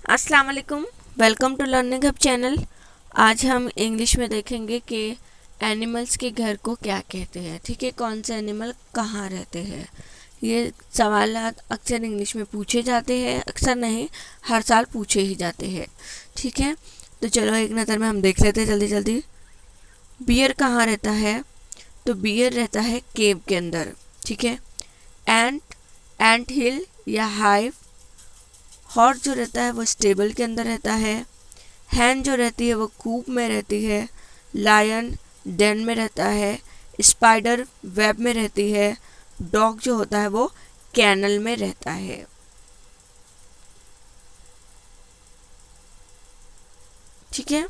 अस्सलाम वालेकुम, welcome to learning hub channel. आज हम इंग्लिश में देखेंगे कि एनिमल्स के घर को क्या कहते हैं। ठीक है, कौन से एनिमल कहाँ रहते हैं। ये सवाल अक्सर इंग्लिश में पूछे जाते हैं, अक्सर नहीं हर साल पूछे ही जाते हैं। ठीक है, तो चलो एक नज़र में हम देख लेते हैं जल्दी जल्दी। बियर कहाँ रहता है? तो बियर रहता है केव के अंदर। ठीक है, एंट हिल या हाइव। हॉर्स जो रहता है वो स्टेबल के अंदर रहता है। हैन जो रहती है वो कूप में रहती है। लायन डेन में रहता है। स्पाइडर वेब में रहती है। डॉग जो होता है वो कैनल में रहता है। ठीक है,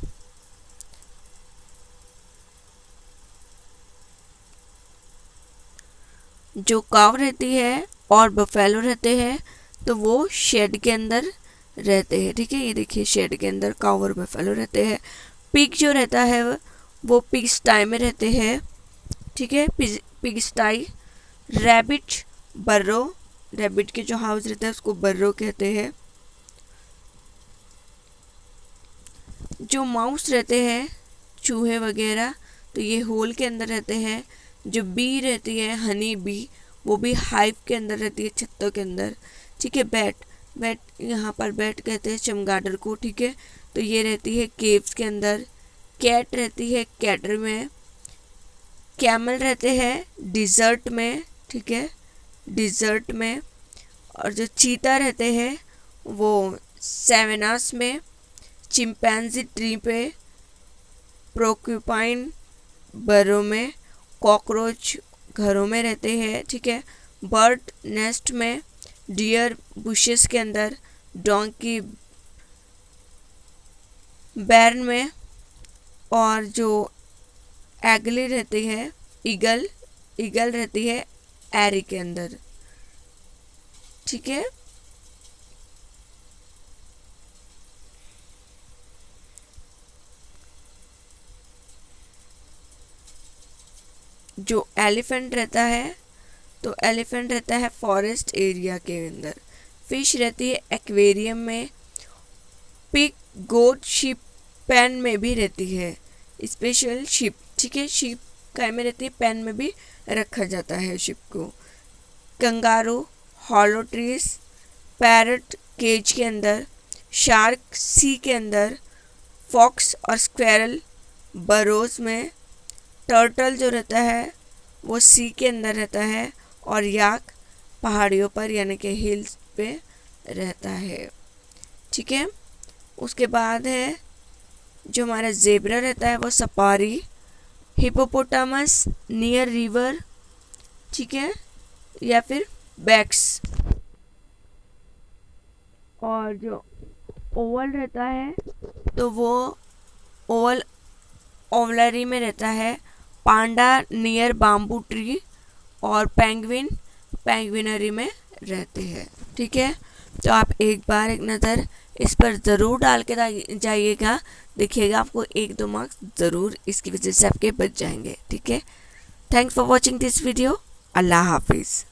जो काव रहती है और बफेलो रहते हैं तो वो शेड के अंदर रहते हैं। ठीक है, ये देखिए शेड के अंदर काव और बफेलो रहते हैं। पिग जो रहता है वो पिग स्टाई में रहते हैं। ठीक है, पिग स्टाई। रैबिट बर्रो, रैबिट के जो हाउस रहता है उसको बर्रो कहते हैं। जो माउस रहते हैं चूहे वगैरह तो ये होल के अंदर रहते हैं। जो बी रहती है हनी बी, वो भी हाइव के अंदर रहती है, छत्तों के अंदर। ठीक है, बैट यहाँ पर बैट कहते हैं चमगादड़ को। ठीक है, तो ये रहती है केव्स के अंदर। कैट रहती है कैटर में। कैमल रहते हैं डिज़र्ट में। ठीक है, डिज़र्ट में। और जो चीता रहते हैं वो सेवेनास में। चिंपैंजी ट्री पे। प्रोक्यूपाइन बर्रों में। कॉकरोच घरों में रहते हैं। ठीक है, बर्ड नेस्ट में। डियर बुशेस के अंदर। डोंकी बैर्न में। और जो एगली रहती है ईगल रहती है एरी के अंदर। ठीक है, जो एलिफेंट रहता है तो एलिफेंट रहता है फॉरेस्ट एरिया के अंदर। फिश रहती है एक्वेरियम में। पिग गोट शिप पेन में भी रहती है। Special ship. ठीक है, शिप काय में रहती है, पेन में भी रखा जाता है शिप को। Kangaroo hollow trees. Parrot cage के अंदर। शार्क सी के अंदर। फॉक्स और स्क्वेरल बरोज में। टर्टल जो रहता है वो सी के अंदर रहता है। और याक पहाड़ियों पर यानी कि हिल्स पे रहता है। ठीक है, उसके बाद है जो हमारा जेब्रा रहता है वो सफारी। Hippopotamus near river. ठीक है, या फिर बैक्स। और जो ओवल रहता है तो वो ओवल ओवलरी में रहता है। पांडा नियर बाम्बू ट्री। और पेंगुइन पेंगुइनरी में रहते हैं। ठीक है, तो आप एक बार एक नज़र इस पर ज़रूर डाल के जाइएगा, देखिएगा आपको 1-2 मार्क्स ज़रूर इसकी वजह से आपके बच जाएंगे। ठीक है, thanks for watching this video. अल्लाह हाफिज़।